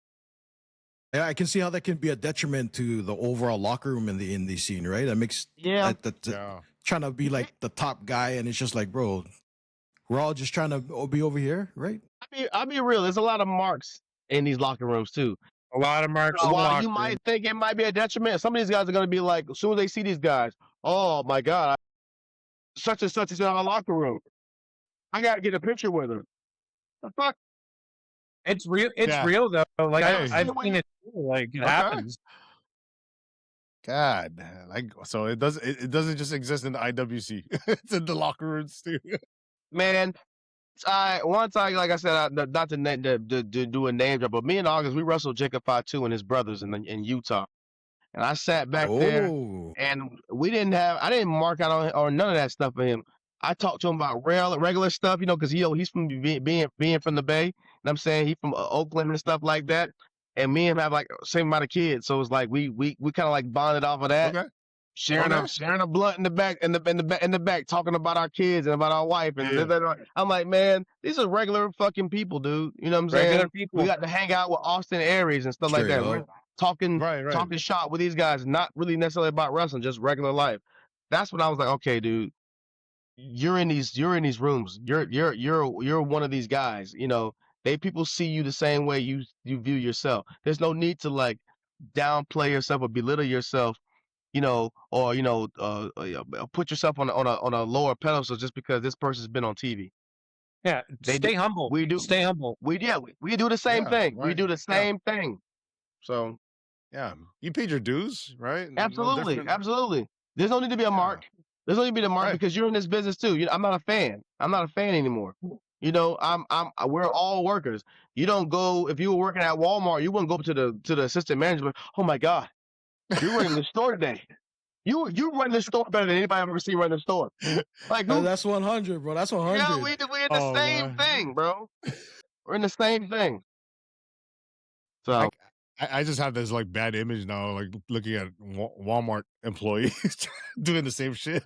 Yeah, I can see how that can be a detriment to the overall locker room in the scene, right? That makes Yeah. Yeah. trying to be like the top guy, and it's just like, bro, we're all just trying to be over here, right? I'll be real. There's a lot of marks in these locker rooms too. A lot of marks in the While locker you room. might think it might be a detriment, some of these guys are going to be like, as soon as they see these guys, oh my God, such and such is in our locker room. I got to get a picture with her. The fuck? It's real. It's Yeah. real though. Like Hey. I've seen it. Like it happens. God, like so it doesn't just exist in the IWC. It's in the locker rooms too. Man, once like I said, not to do a name drop, but me and August, we wrestled Jacob Fatu and his brothers in Utah. And I sat back there, and I didn't mark out on none of that stuff for him. I talked to him about regular stuff, because he's from being from the Bay, and I'm saying he's from Oakland and stuff like that. And me and him have like same amount of kids, so it's like we kind of like bonded off of that. Okay. Sharing a blunt in the back, talking about our kids and about our wife, and I'm like, man, these are regular fucking people, dude. You know what I'm saying? Regular people. We got to hang out with Austin Aries and stuff like that. We're talking shop with these guys, not really necessarily about wrestling, just regular life. That's when I was like, okay, dude, you're in these rooms. You're one of these guys. People see you the same way you view yourself. There's no need to like downplay yourself or belittle yourself, or put yourself on a lower pedestal just because this person's been on TV. Yeah, stay humble. We do. Stay humble. We do the same thing. Right. We do the same thing. So yeah, you paid your dues, right? Absolutely. There's no need to be a mark. There's no need to be a mark because you're in this business too. I'm not a fan. I'm not a fan anymore. We're all workers. You don't go if you were working at Walmart, you wouldn't go up to the assistant manager. But, oh my God, you're running the store today. You run the store better than anybody I've ever seen run the store. Like that's 100, bro. That's 100. Yeah, we're in the same thing, bro. We're in the same thing. So I just have this like bad image now, like looking at Walmart employees doing the same shit.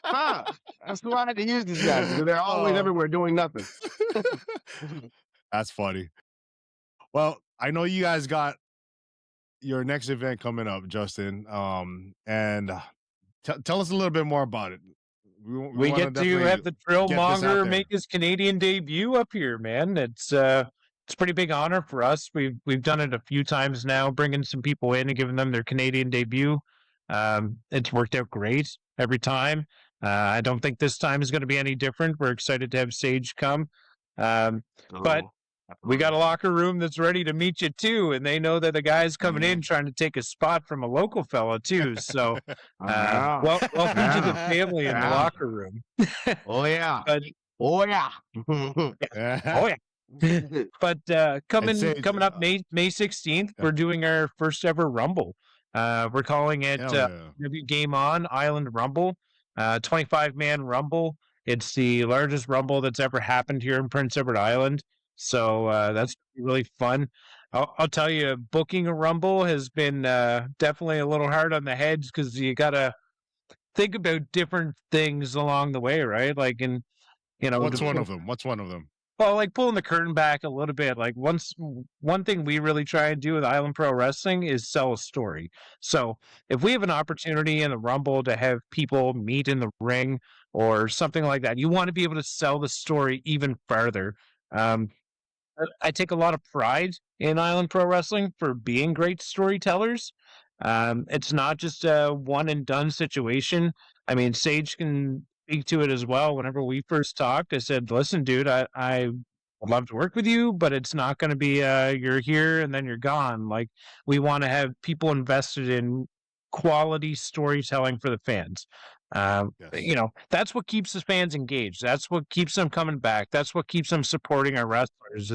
That's why I had to use these guys because they're always everywhere doing nothing. That's funny. Well, I know you guys got your next event coming up, Justin. And tell us a little bit more about it. We get to have the Trillmonger make his Canadian debut up here, man. It's a pretty big honor for us. We've done it a few times now, bringing some people in and giving them their Canadian debut. It's worked out great every time. I don't think this time is going to be any different. We're excited to have Sage come. But we got a locker room that's ready to meet you too, and they know that the guy's coming in trying to take a spot from a local fella too. So, welcome to the family in the locker room. Oh yeah, oh yeah, oh yeah. But coming up May 16th, we're doing our first ever Rumble. We're calling it Game On Island Rumble, 25-man Rumble. It's the largest Rumble that's ever happened here in Prince Edward Island. So that's really fun. I'll tell you, booking a Rumble has been definitely a little hard on the heads because you got to think about different things along the way, right? Like, what's one of them? Well, like pulling the curtain back a little bit. Like one thing we really try and do with Island Pro Wrestling is sell a story. So if we have an opportunity in the Rumble to have people meet in the ring or something like that, you want to be able to sell the story even farther. I take a lot of pride in Island Pro Wrestling for being great storytellers. It's not just a one and done situation. I mean, Sage can speak to it as well. Whenever we first talked, I said, listen, dude, I would love to work with you, but it's not going to be you're here and then you're gone. Like, we want to have people invested in quality storytelling for the fans. That's what keeps the fans engaged. That's what keeps them coming back. That's what keeps them supporting our wrestlers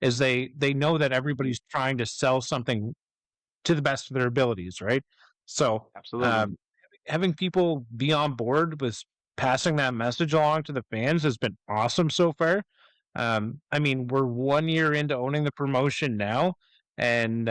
is they know that everybody's trying to sell something to the best of their abilities, right? So absolutely, having people be on board with passing that message along to the fans has been awesome so far. I mean, we're 1 year into owning the promotion now, and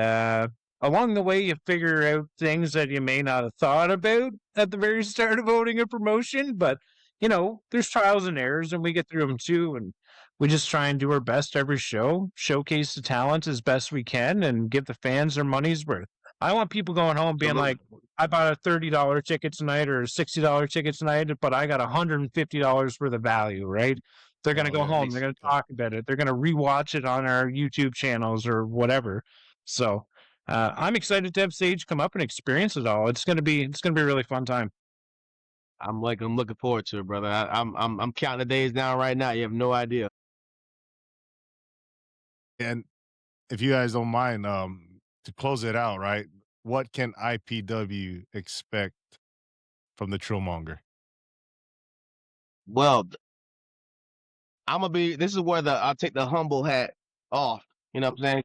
along the way, you figure out things that you may not have thought about at the very start of owning a promotion, but there's trials and errors, and we get through them too. And we just try and do our best every show, showcase the talent as best we can, and give the fans their money's worth. I want people going home being like, I bought a $30 ticket tonight or a $60 ticket tonight, but I got $150 worth of value, right? They're going to go home. They're going to talk about it. They're going to rewatch it on our YouTube channels or whatever. So I'm excited to have Sage come up and experience it all. It's going to be a really fun time. I'm looking forward to it, brother. I'm counting the days down right now. You have no idea. And if you guys don't mind, to close it out, right? What can IPW expect from the Trillmonger? Well, this is where I'll take the humble hat off. You know what I'm saying?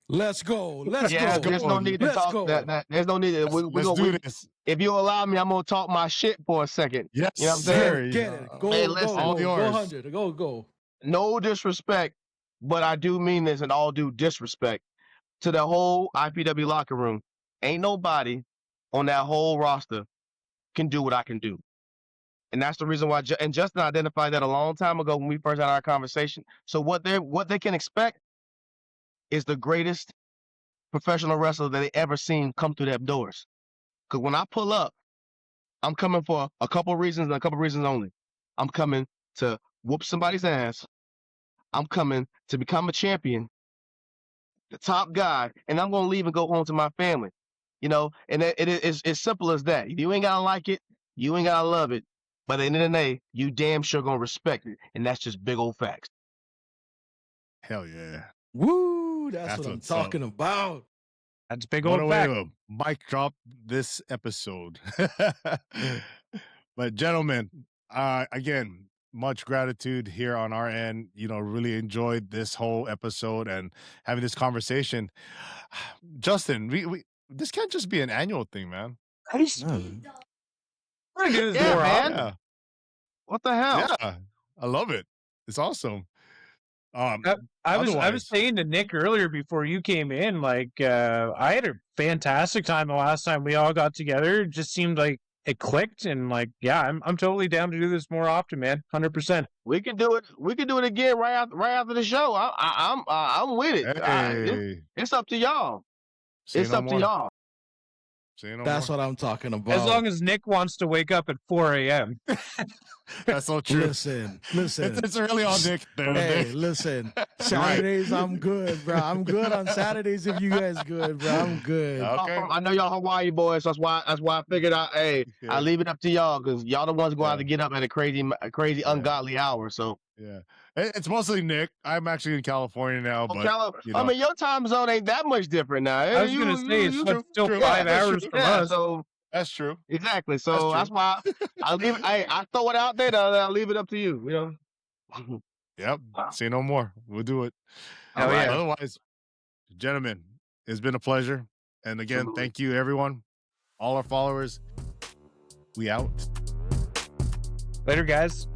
Let's go. Let's Yeah, go. there's no need to Let's talk go. that. There's no need to. Let's do this. If you allow me, I'm gonna talk my shit for a second. Yes, You know what I'm saying? Get it. Go, Hey, go, listen. go, All go, yours. 100. Go. No disrespect, but I do mean this in all due disrespect to the whole IPW locker room. Ain't nobody on that whole roster can do what I can do. And that's the reason why, and Justin identified that a long time ago when we first had our conversation. So what they can expect is the greatest professional wrestler that they ever seen come through them doors. Because when I pull up, I'm coming for a couple reasons and a couple reasons only. I'm coming to whoop somebody's ass. I'm coming to become a champion, the top guy, and I'm going to leave and go home to my family. You know, and it's as simple as that. You ain't got to like it. You ain't got to love it. But at the end of the day, you damn sure going to respect it. And that's just big old facts. Hell yeah. Woo, that's what I'm what's up. talking about. That's big What old a way fact. to mic drop this episode. But gentlemen, again, much gratitude here on our end. You know, really enjoyed this whole episode and having this conversation. Justin, we this can't just be an annual thing, man. We're gonna do this Yeah, more man. often. Yeah, What the hell? yeah, I love it. It's awesome. I was Otherwise- saying to Nick earlier before you came in, like I had a fantastic time the last time we all got together. It just seemed like it clicked, and like, yeah, I'm totally down to do this more often, man. 100%. We can do it. We can do it again right after the show. I'm with it. Hey, It's up to y'all. say It's no up to more. y'all. Say no That's more. what I'm talking about. As long as Nick wants to wake up at 4 a.m. That's so true. Listen. It's early on, Nick. Hey, listen. Saturdays, I'm good, bro. I'm good on Saturdays if you guys good, bro. I'm good. Okay. I know y'all Hawaii boys. That's why I figured I Yeah. leave it up to y'all because y'all the ones going to have to get up at a crazy, ungodly hour. So Yeah, it's mostly Nick. I'm actually in California now, but you know. I mean, your time zone ain't that much different now. I was gonna say it's still 5 hours from us. So That's true. exactly. That's So true. that's why I leave. I throw it out there. I'll leave it up to you. You know. Yep. Say no more. We'll do it. Hell All right. yeah. Otherwise, gentlemen, it's been a pleasure. And again, Absolutely. thank you, everyone, all our followers. We out. Later, guys.